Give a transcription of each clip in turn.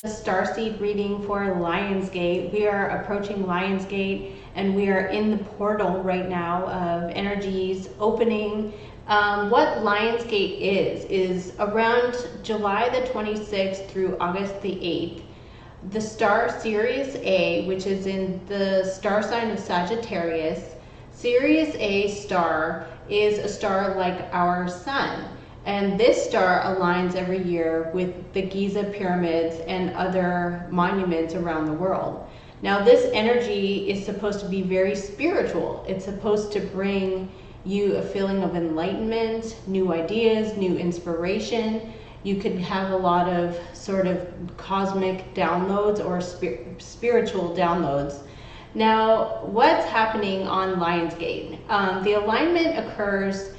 Starseed reading for Lionsgate. We are approaching Lionsgate and we are in the portal right now of energies opening. What Lionsgate is around July the 26th through August the 8th. The star Sirius A, which is in the star sign of Sagittarius. Sirius A star is a star like our sun. And this star aligns every year with the Giza pyramids and other monuments around the world. Now this energy is supposed to be very spiritual. It's supposed to bring you a feeling of enlightenment, new ideas, new inspiration. You could have a lot of sort of cosmic downloads or spiritual downloads. Now, what's happening on Lionsgate? The alignment occurs,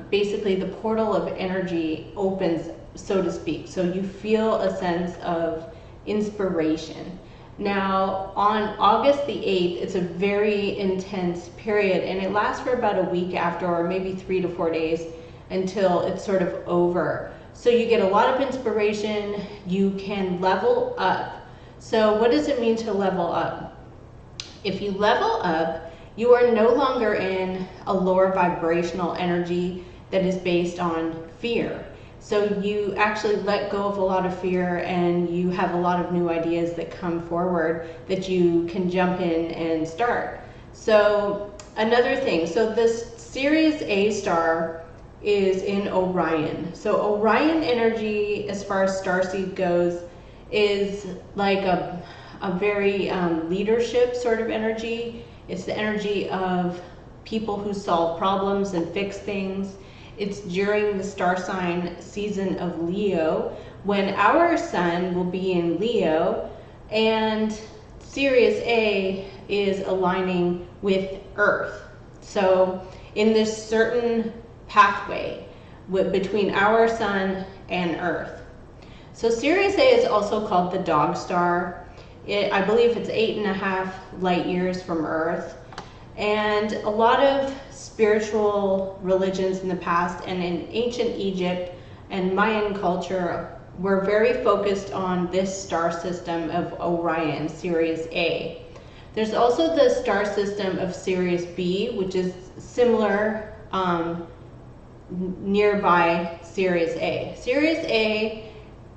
basically the portal of energy opens, so to speak. So you feel a sense of inspiration. Now, on August the 8th, it's a very intense period and it lasts for about a week after, or maybe 3 to 4 days until it's sort of over. So you get a lot of inspiration, you can level up. So what does it mean to level up? If you level up, you are no longer in a lower vibrational energy that is based on fear. So you actually let go of a lot of fear and you have a lot of new ideas that come forward that you can jump in and start. So another thing, so this Sirius A star is in Orion. So Orion energy, as far as starseed goes, is like a very leadership sort of energy. It's the energy of people who solve problems and fix things. It's during the star sign season of Leo, when our sun will be in Leo, and Sirius A is aligning with Earth. So in this certain pathway between our sun and Earth. So Sirius A is also called the dog star. I believe it's 8.5 light years from Earth. And a lot of spiritual religions in the past and in ancient Egypt and Mayan culture were very focused on this star system of Orion, Sirius A. There's also the star system of Sirius B, which is similar, nearby Sirius A. Sirius A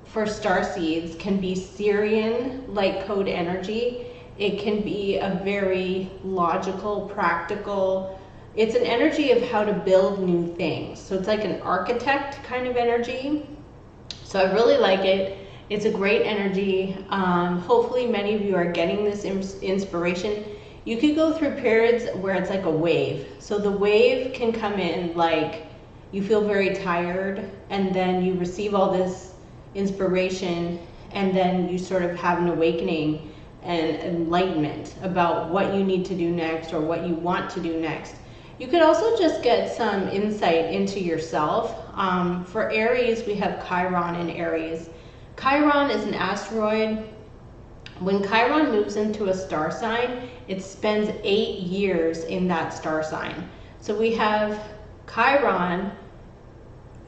for starseeds can be Sirian light code energy. It can be a very logical, practical, it's an energy of how to build new things. So it's like an architect kind of energy. So I really like it. It's a great energy. Hopefully many of you are getting this inspiration. You could go through periods where it's like a wave. So the wave can come in like you feel very tired and then you receive all this inspiration and then you sort of have an awakening and enlightenment about what you need to do next or what you want to do next. You could also just get some insight into yourself. For Aries, we have Chiron in Aries. Chiron is an asteroid. When Chiron moves into a star sign, it spends 8 years in that star sign. So we have Chiron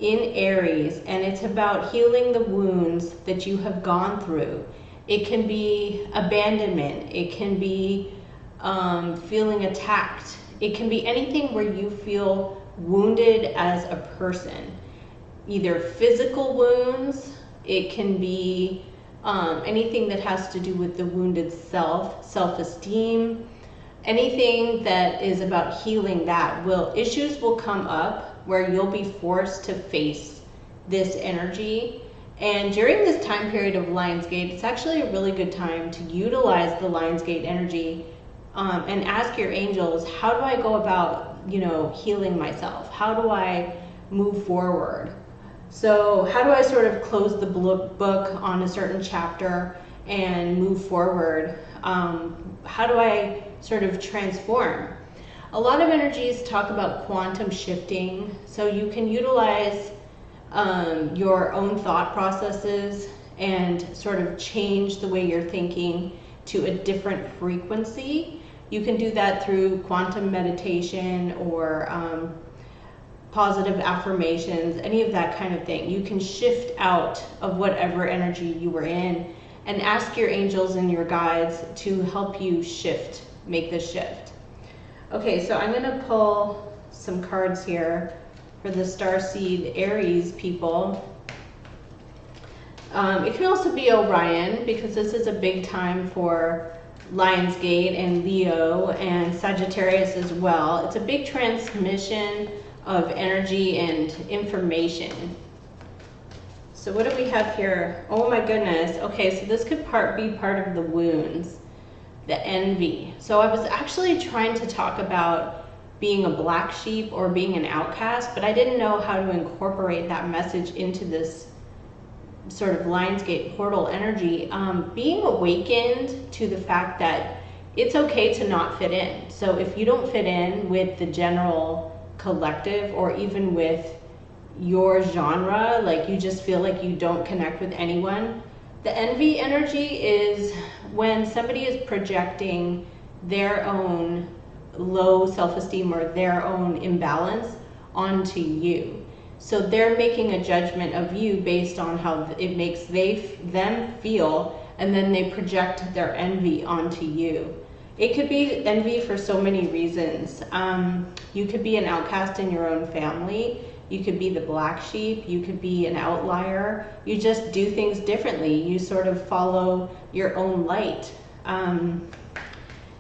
in Aries, and it's about healing the wounds that you have gone through. It can be abandonment. It can be feeling attacked. It can be anything where you feel wounded as a person, either physical wounds. It can be anything that has to do with the wounded self, self-esteem, anything that is about healing that. Issues will come up where you'll be forced to face this energy. And during this time period of Lionsgate, it's actually a really good time to utilize the Lionsgate energy and ask your angels, how do I go about, healing myself? How do I move forward? So how do I sort of close the book on a certain chapter and move forward? How do I sort of transform? A lot of energies talk about quantum shifting, so you can utilize your own thought processes and sort of change the way you're thinking to a different frequency. You can do that through quantum meditation or positive affirmations, any of that kind of thing. You can shift out of whatever energy you were in and ask your angels and your guides to help you shift, make the shift. Okay, so I'm going to pull some cards here for the Starseed Aries people. It can also be Orion, because this is a big time for Lionsgate and Leo and Sagittarius as well. It's a big transmission of energy and information. So what do we have here? Oh my goodness. Okay, so this could be part of the wounds, the envy. So I was actually trying to talk about being a black sheep or being an outcast, but I didn't know how to incorporate that message into this sort of Lionsgate portal energy. Being awakened to the fact that it's okay to not fit in. So if you don't fit in with the general collective, or even with your genre, like you just feel like you don't connect with anyone, the envy energy is when somebody is projecting their own low self-esteem or their own imbalance onto you. So they're making a judgment of you based on how it makes them feel, and then they project their envy onto you. It could be envy for so many reasons. You could be an outcast in your own family. You could be the black sheep. You could be an outlier. You just do things differently. You sort of follow your own light.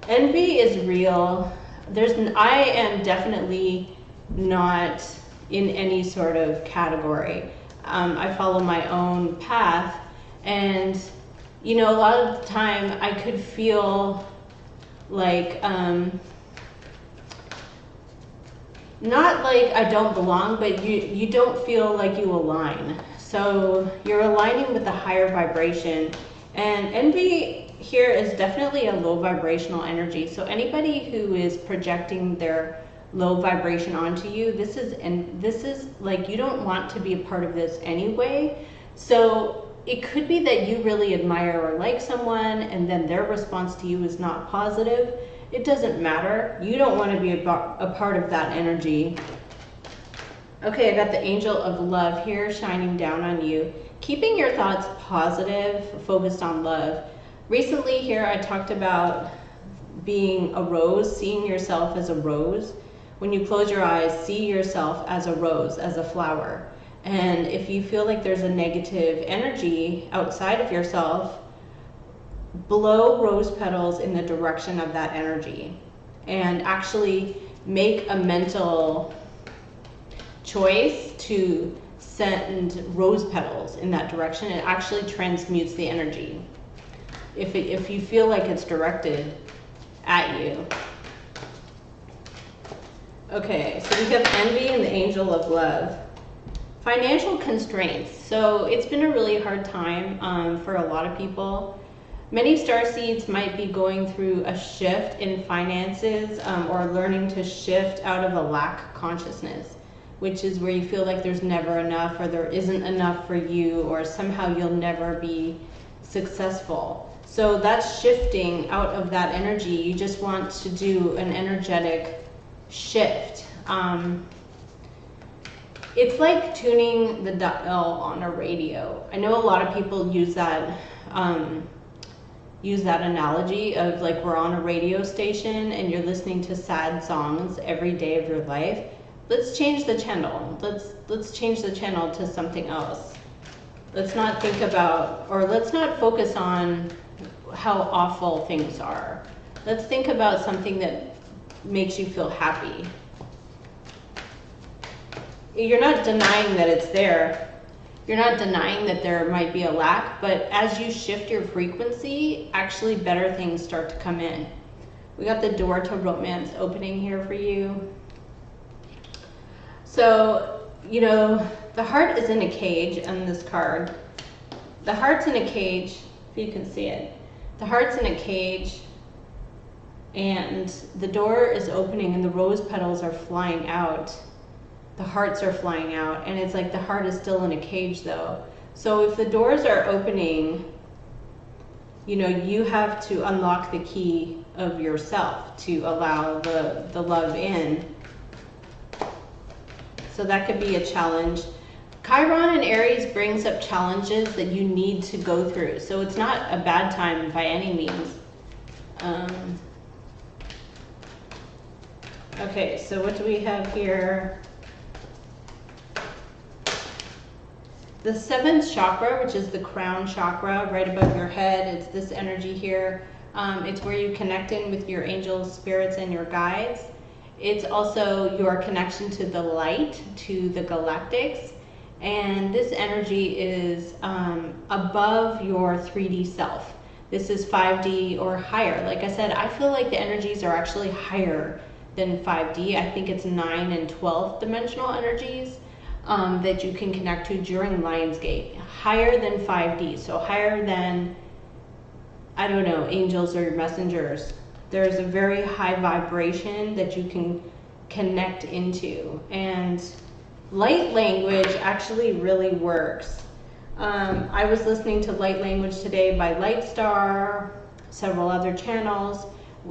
Envy is real. I am definitely not in any sort of category. I follow my own path, and you know, a lot of the time I could feel like not like I don't belong, but you don't feel like you align. So you're aligning with the higher vibration, and envy here is definitely a low vibrational energy. So anybody who is projecting their low vibration onto you, this is like, you don't want to be a part of this anyway. So it could be that you really admire or like someone, and then their response to you is not positive. It doesn't matter. You don't want to be a part of that energy. Okay, I got the angel of love here shining down on you. Keeping your thoughts positive, focused on love. Recently here I talked about being a rose, seeing yourself as a rose. When you close your eyes, see yourself as a rose, as a flower. And if you feel like there's a negative energy outside of yourself, blow rose petals in the direction of that energy, and actually make a mental choice to send rose petals in that direction. It actually transmutes the energy if you feel like it's directed at you. Okay, so we have envy and the angel of love. Financial constraints. So it's been a really hard time for a lot of people. Many starseeds might be going through a shift in finances, or learning to shift out of a lack consciousness, which is where you feel like there's never enough, or there isn't enough for you, or somehow you'll never be successful. So that's shifting out of that energy. You just want to do an energetic shift. It's like tuning the dial on a radio. I know a lot of people use that analogy of like, we're on a radio station and you're listening to sad songs every day of your life. Let's change the channel. Let's change the channel to something else. Let's not think about, or let's not focus on how awful things are. Let's think about something that makes you feel happy. You're not denying that it's there. You're not denying that there might be a lack, but as you shift your frequency, actually better things start to come in. We got the door to romance opening here for you. So, you know, the heart is in a cage on this card. The heart's in a cage, if you can see it. The heart's in a cage, and the door is opening and the rose petals are flying out. The hearts are flying out, and it's like the heart is still in a cage though. So if the doors are opening, you know, you have to unlock the key of yourself to allow the love in. So that could be a challenge. Chiron and Aries brings up challenges that you need to go through. So it's not a bad time by any means. Okay, so what do we have here? The 7th chakra, which is the crown chakra, right above your head. It's this energy here. It's where you connect in with your angels, spirits, and your guides. It's also your connection to the light, to the galactics. And this energy is above your 3D self. This is 5D or higher. Like I said, I feel like the energies are actually higher than 5D. I think it's 9 and 12 dimensional energies that you can connect to during Lionsgate. Higher than 5D, so higher than, I don't know, angels or messengers. There's a very high vibration that you can connect into. And light language actually really works. I was listening to Light Language today by Lightstar, several other channels.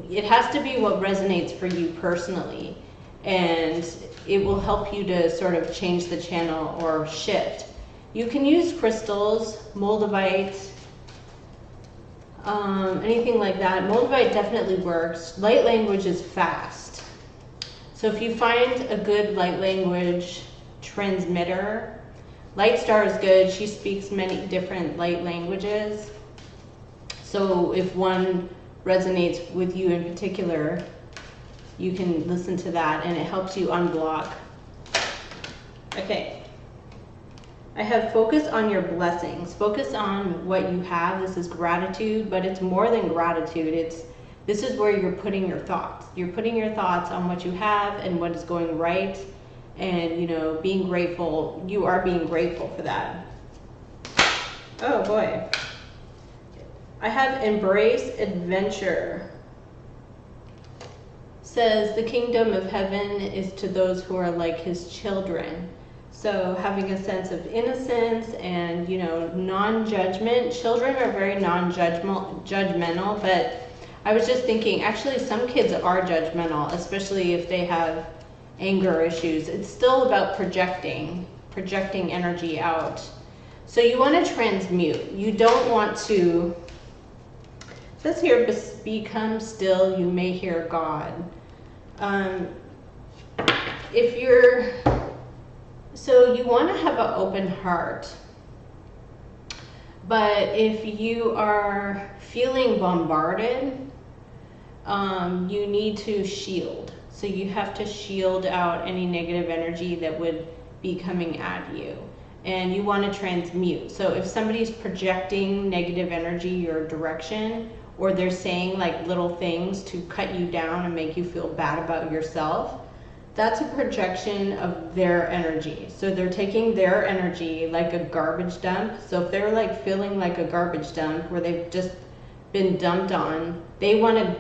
It has to be what resonates for you personally, and it will help you to sort of change the channel or shift. You can use crystals, moldavite, anything like that. Moldavite definitely works. Light language is fast. So if you find a good light language transmitter, Lightstar is good. She speaks many different light languages. So if one resonates with you in particular, you can listen to that and it helps you unblock. Okay. I have focus on your blessings. Focus on what you have. This is gratitude, but it's more than gratitude. This is where you're putting your thoughts. You're putting your thoughts on what you have and what is going right. And, you know, being grateful. You are being grateful for that. Oh boy. I have embrace adventure. Says the kingdom of heaven is to those who are like his children. So having a sense of innocence and, you know, non-judgment. Children are very non-judgmental, but I was just thinking, actually some kids are judgmental, especially if they have anger issues. It's still about projecting energy out. So you want to transmute. You don't want to, it says here, become still, you may hear God. So you want to have an open heart. But if you are feeling bombarded, you need to shield. So you have to shield out any negative energy that would be coming at you. And you want to transmute. So if somebody's projecting negative energy your direction, or they're saying like little things to cut you down and make you feel bad about yourself, that's a projection of their energy. So they're taking their energy like a garbage dump. So if they're like feeling like a garbage dump where they've just been dumped on, they want to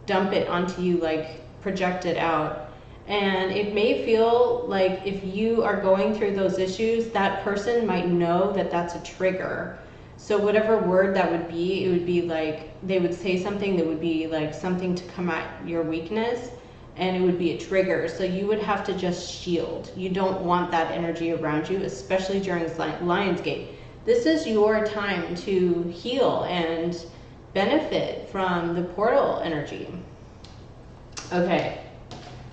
dump it onto you, like project it out. And it may feel like if you are going through those issues, that person might know that that's a trigger. So whatever word that would be, it would be like, they would say something that would be like something to come at your weakness, and it would be a trigger. So you would have to just shield. You don't want that energy around you, especially during Lionsgate. This is your time to heal and benefit from the portal energy. Okay,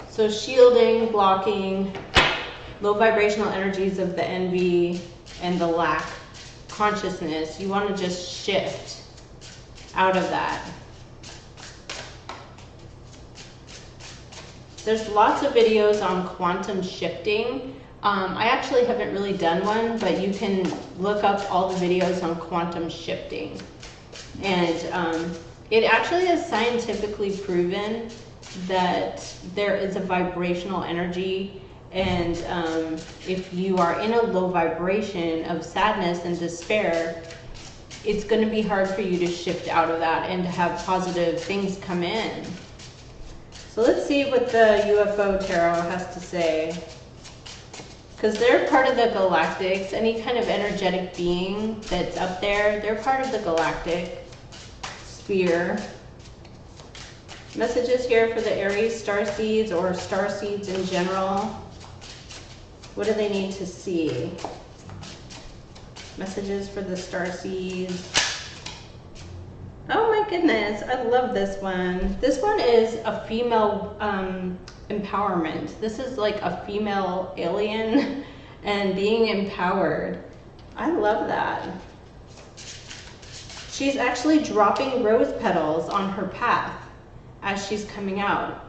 so shielding, blocking, low vibrational energies of the envy and the lack consciousness. You want to just shift out of that. There's lots of videos on quantum shifting. I actually haven't really done one, but you can look up all the videos on quantum shifting. And it actually is scientifically proven that there is a vibrational energy, and if you are in a low vibration of sadness and despair, it's going to be hard for you to shift out of that and to have positive things come in. So let's see what the UFO Tarot has to say, because they're part of the Galactics. Any kind of energetic being that's up there, they're part of the Galactic sphere. Messages here for the Aries Starseeds or Starseeds in general. What do they need to see? Messages for the Starseeds. Oh my goodness, I love this one. This one is a female empowerment. This is like a female alien and being empowered. I love that. She's actually dropping rose petals on her path as she's coming out.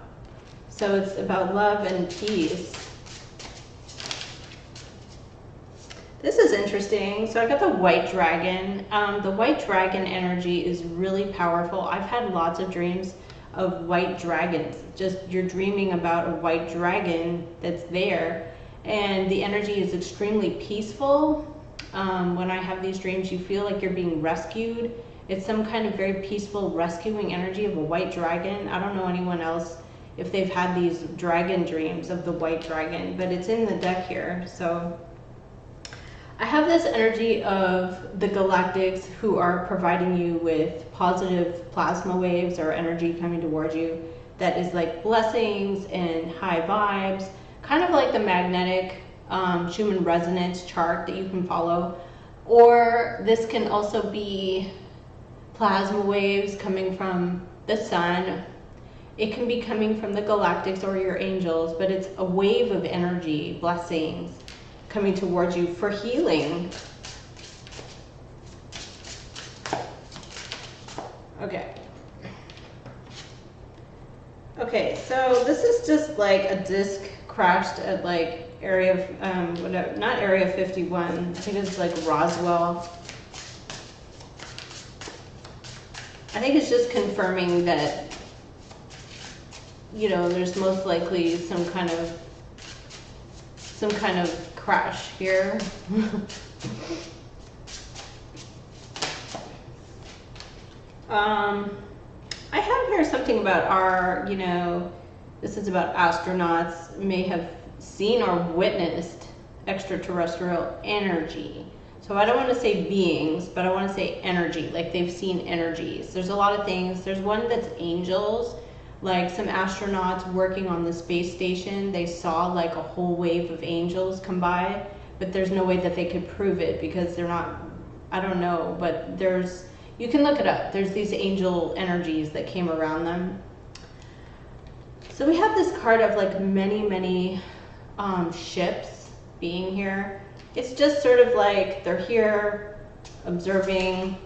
So it's about love and peace. This is interesting. So I got the white dragon. The white dragon energy is really powerful. I've had lots of dreams of white dragons. Just you're dreaming about a white dragon that's there, and the energy is extremely peaceful. When I have these dreams, you feel like you're being rescued. It's some kind of very peaceful rescuing energy of a white dragon. I don't know anyone else if they've had these dragon dreams of the white dragon, but it's in the deck here. So I have this energy of the Galactics who are providing you with positive plasma waves or energy coming towards you that is like blessings and high vibes, kind of like the magnetic Schumann resonance chart that you can follow. Or this can also be plasma waves coming from the sun. It can be coming from the Galactics or your angels, but it's a wave of energy, blessings, coming towards you for healing. Okay. Okay, so this is just like a disc crashed at like area, whatever, not area 51. I think it's like Roswell. I think it's just confirming that, you know, there's most likely some kind of crash here. I have here something about our, you know, this is about astronauts may have seen or witnessed extraterrestrial energy. So I don't want to say beings, but I want to say energy, like they've seen energies. There's a lot of things. There's one that's angels, like some astronauts working on the space station. They saw like a whole wave of angels come by, but there's no way that they could prove it because they're not, I don't know, but there's, you can look it up. There's these angel energies that came around them. So we have this card of like many ships being here. It's just sort of like they're here observing.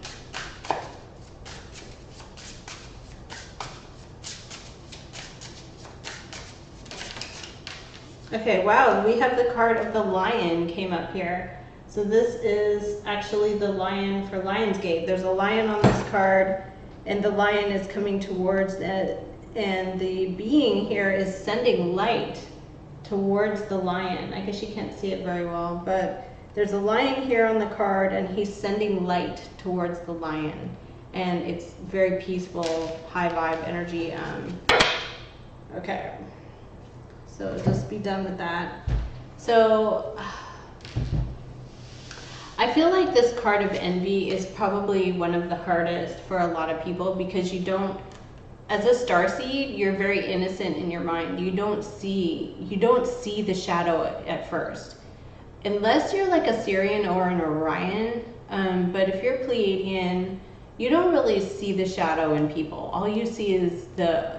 Okay, wow, we have the card of the lion came up here. So this is actually the lion for Lionsgate. There's a lion on this card, and the lion is coming towards it, and the being here is sending light towards the lion. I guess you can't see it very well, but there's a lion here on the card, and he's sending light towards the lion. And it's very peaceful, high vibe energy. Okay. So just be done with that. So I feel like this card of envy is probably one of the hardest for a lot of people because you don't, as a starseed, you're very innocent in your mind. You don't see the shadow at first. Unless you're like a Sirian or an Orion, but if you're Pleiadian, you don't really see the shadow in people. All you see is the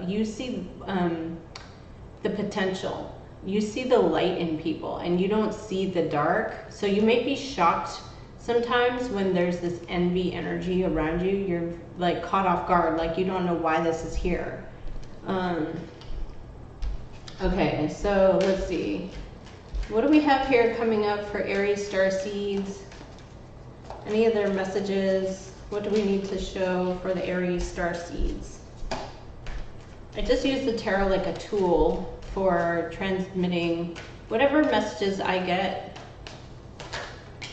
potential. You see the light in people and you don't see the dark. So you may be shocked sometimes when there's this envy energy around you. You're like caught off guard, like you don't know why this is here. Okay, so let's see. What do we have here coming up for Aries Starseeds? Any other messages? What do we need to show for the Aries Starseeds? I just use the tarot like a tool for transmitting whatever messages I get.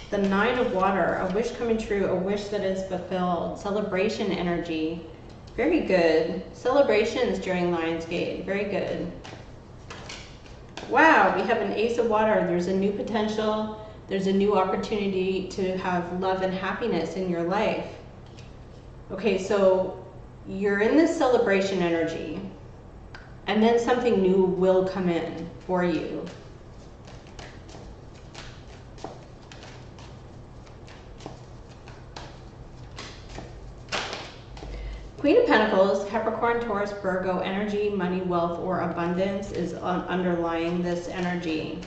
The Nine of Water, a wish coming true, a wish that is fulfilled. Celebration energy, very good. Celebrations during Lionsgate, very good. Wow, we have an Ace of Water. There's a new potential. There's a new opportunity to have love and happiness in your life. Okay, so you're in this celebration energy, and then something new will come in for you. Queen of Pentacles, Capricorn, Taurus, Virgo energy, money, wealth, or abundance is underlying this energy.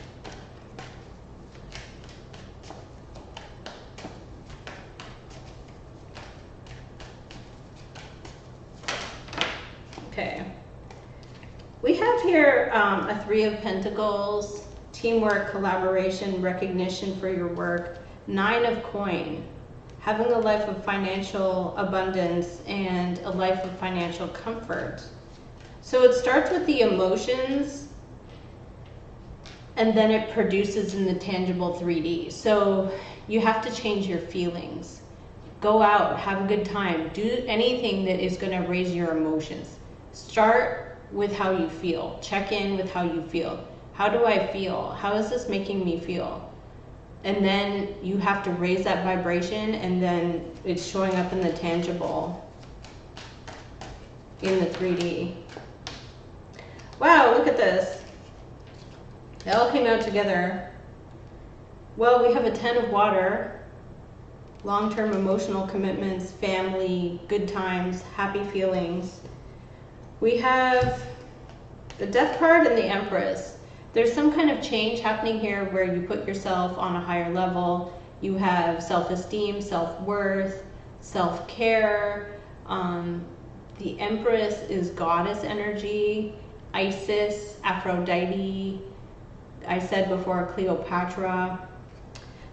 Okay. We have here a Three of Pentacles, teamwork, collaboration, recognition for your work. Nine of Coin, having a life of financial abundance and a life of financial comfort. So it starts with the emotions and then it produces in the tangible 3D. So you have to change your feelings. Go out, have a good time, do anything that is going to raise your emotions. Start with how you feel. Check in with how you feel. How do I feel? How is this making me feel? And then you have to raise that vibration, and then it's showing up in the tangible, in the 3D. Wow, look at this. It all came out together. Well, we have a 10 of water, long-term emotional commitments, family, good times, happy feelings. We have the Death card and the Empress. There's some kind of change happening here where you put yourself on a higher level. You have self-esteem, self-worth, self-care. The Empress is goddess energy, Isis, Aphrodite. I said before, Cleopatra.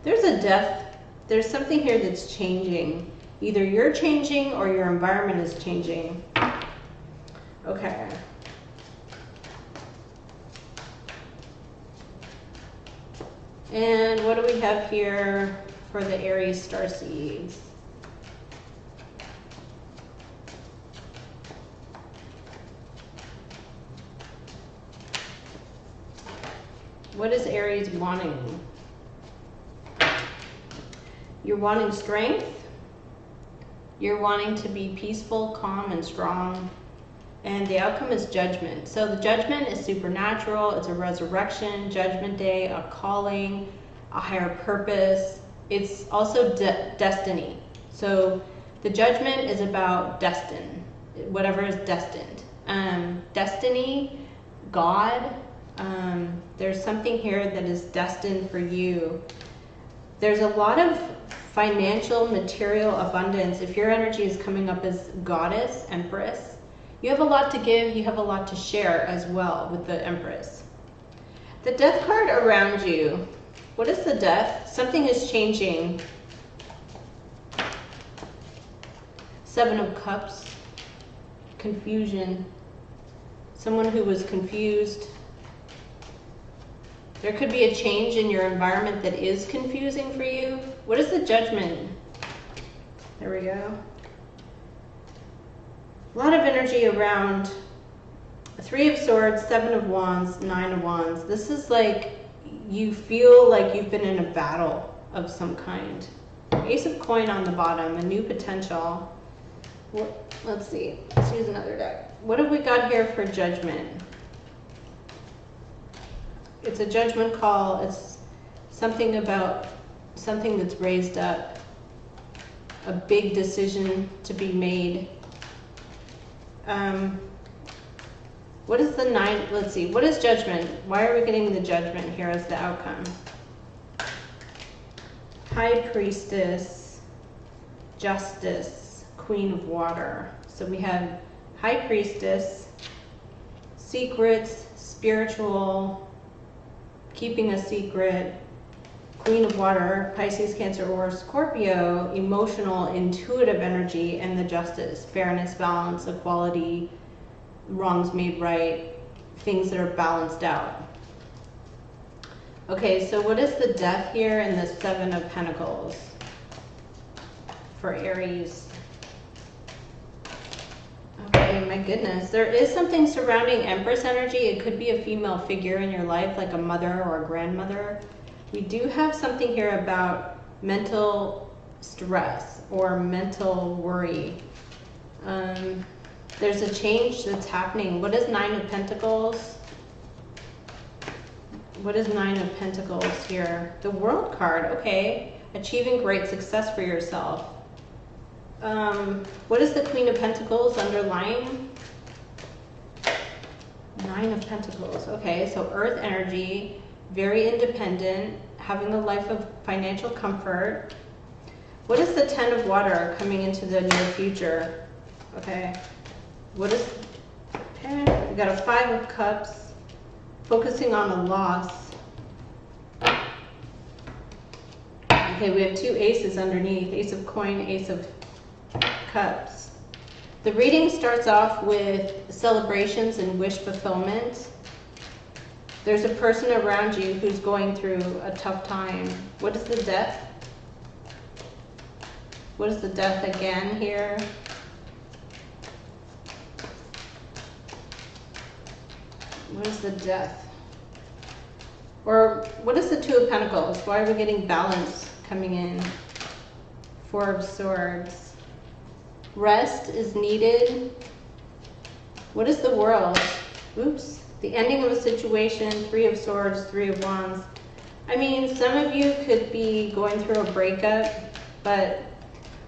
There's a death. There's something here that's changing. Either you're changing or your environment is changing. Okay. And what do we have here for the Aries starseeds? What is Aries wanting? You're wanting strength. You're wanting to be peaceful, calm, and strong. And the outcome is judgment. So the judgment is supernatural. It's a resurrection, judgment day, a calling, a higher purpose. It's also destiny. So the judgment is about whatever is destined. Destiny, God, there's something here that is destined for you. There's a lot of financial, material abundance. If your energy is coming up as goddess, Empress, you have a lot to give, you have a lot to share as well with the Empress. The Death card around you. What is the Death? Something is changing. Seven of Cups. Confusion. Someone who was confused. There could be a change in your environment that is confusing for you. What is the Judgment? There we go. A lot of energy around Three of Swords, Seven of Wands, Nine of Wands. This is like you feel like you've been in a battle of some kind. Ace of Coin on the bottom, a new potential. Let's see, let's use another deck. What have we got here for Judgment? It's a judgment call. It's something about something that's raised up, a big decision to be made. What is the nine? Let's see. What is Judgment? Why are we getting the Judgment here as the outcome? High Priestess, Justice, Queen of Water. So we have High Priestess, secrets, spiritual, keeping a secret, Queen of Water, Pisces, Cancer, or Scorpio, emotional, intuitive energy, and the Justice, fairness, balance, equality, wrongs made right, things that are balanced out. Okay, so what is the Death here in the Seven of Pentacles for Aries? Okay, my goodness. There is something surrounding Empress energy. It could be a female figure in your life, like a mother or a grandmother. We do have something here about mental stress or mental worry. There's a change that's happening. What is Nine of Pentacles? What is Nine of Pentacles here? The World card, okay. Achieving great success for yourself. What is the Queen of Pentacles underlying? 9 of Pentacles. Okay, so earth energy, very independent, having a life of financial comfort. What is the 10 of water coming into the near future? Okay, what is, okay, we got a 5 of cups, focusing on a loss. Okay, we have 2 aces underneath, ace of coin, ace of cups. The reading starts off with celebrations and wish fulfillment. There's a person around you who's going through a tough time. What is the death? What is the death again here? What is the death? Or what is the 2 of Pentacles? Why are we getting balance coming in? 4 of Swords. Rest is needed. What is the World? Oops. The ending of a situation, 3 of Swords, 3 of Wands. I mean, some of you could be going through a breakup, but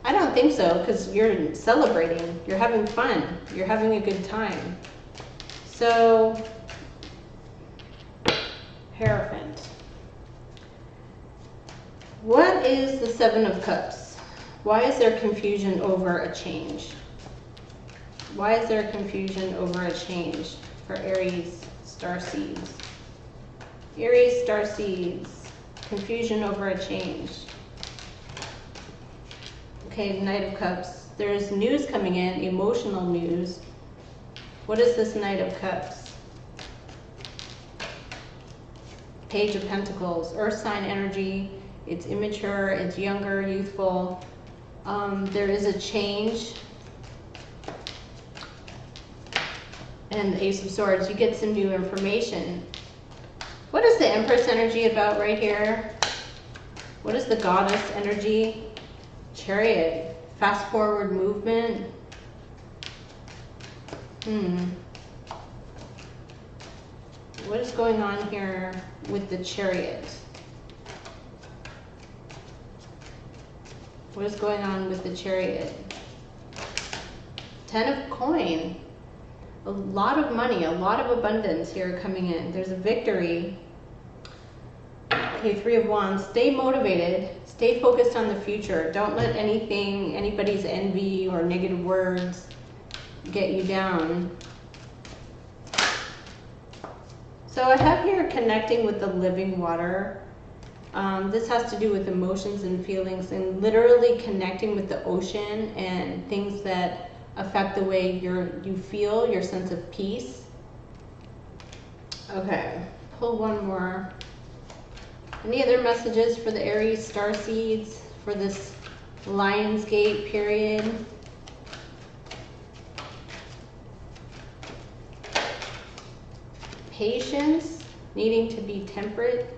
I don't think so, because you're celebrating, you're having fun, you're having a good time. So, Hierophant. What is the 7 of Cups? Why is there confusion over a change? Why is there confusion over a change for Aries Starseeds? Aries Starseeds, confusion over a change. Okay, Knight of Cups. There's news coming in, emotional news. What is this Knight of Cups? Page of Pentacles, Earth sign energy. It's immature, it's younger, youthful. There is a change. And the Ace of Swords, you get some new information. What is the Empress energy about right here? What is the Goddess energy? Chariot, fast forward movement. What is going on here with the Chariot? What is going on with the Chariot? 10 of coin. A lot of money, a lot of abundance here coming in. There's a victory. Okay, 3 of Wands. Stay motivated. Stay focused on the future. Don't let anything, anybody's envy or negative words get you down. So I have here connecting with the living water. This has to do with emotions and feelings and literally connecting with the ocean and things that affect the way you feel, your sense of peace. Okay, pull one more. Any other messages for the Aries Starseeds for this Lionsgate period? Patience, needing to be temperate,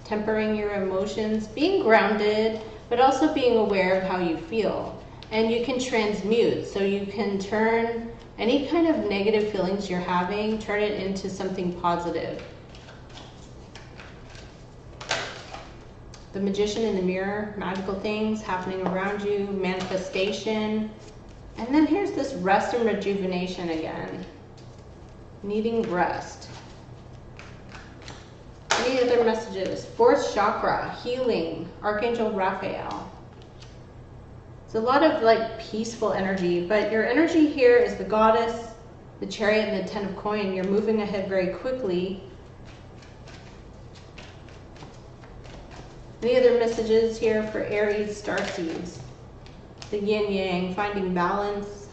tempering your emotions, being grounded, but also being aware of how you feel. And you can transmute, so you can turn any kind of negative feelings you're having, turn it into something positive. The Magician in the Mirror, magical things happening around you, manifestation. And then here's this rest and rejuvenation again. Needing rest. Any other messages? 4th chakra, healing, Archangel Raphael. It's a lot of like peaceful energy, but your energy here is the Goddess, the Chariot, and the 10 of coin. You're moving ahead very quickly. Any other messages here for Aries Starseeds? The yin yang, finding balance,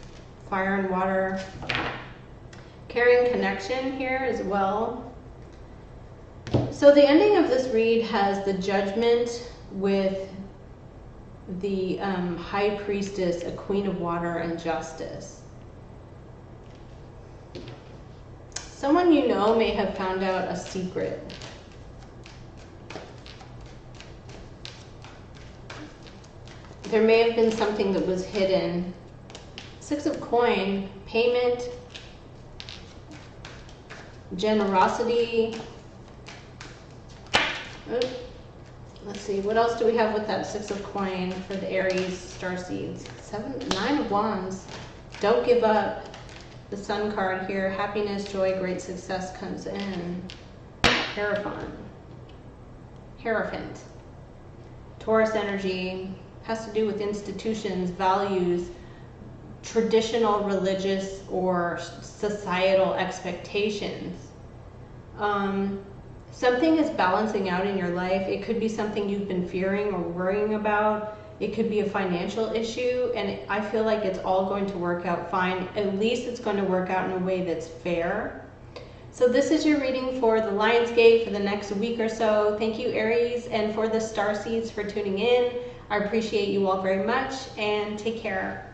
fire and water. Caring connection here as well. So the ending of this read has the Judgment with the High Priestess, a Queen of Water, and Justice. Someone you know may have found out a secret. There may have been something that was hidden. 6 of coin, payment, generosity. Let's see, what else do we have with that Six of Coin for the Aries Starseeds? 9 of Wands. Don't give up. The Sun card here. Happiness, joy, great success comes in. Hierophant. Taurus energy has to do with institutions, values, traditional religious or societal expectations. Something is balancing out in your life. It could be something you've been fearing or worrying about. It could be a financial issue, and I feel like it's all going to work out fine. At least it's going to work out in a way that's fair. So this is your reading for the Lionsgate for the next week or so. Thank you, Aries, and for the Starseeds for tuning in. I appreciate you all very much, and take care.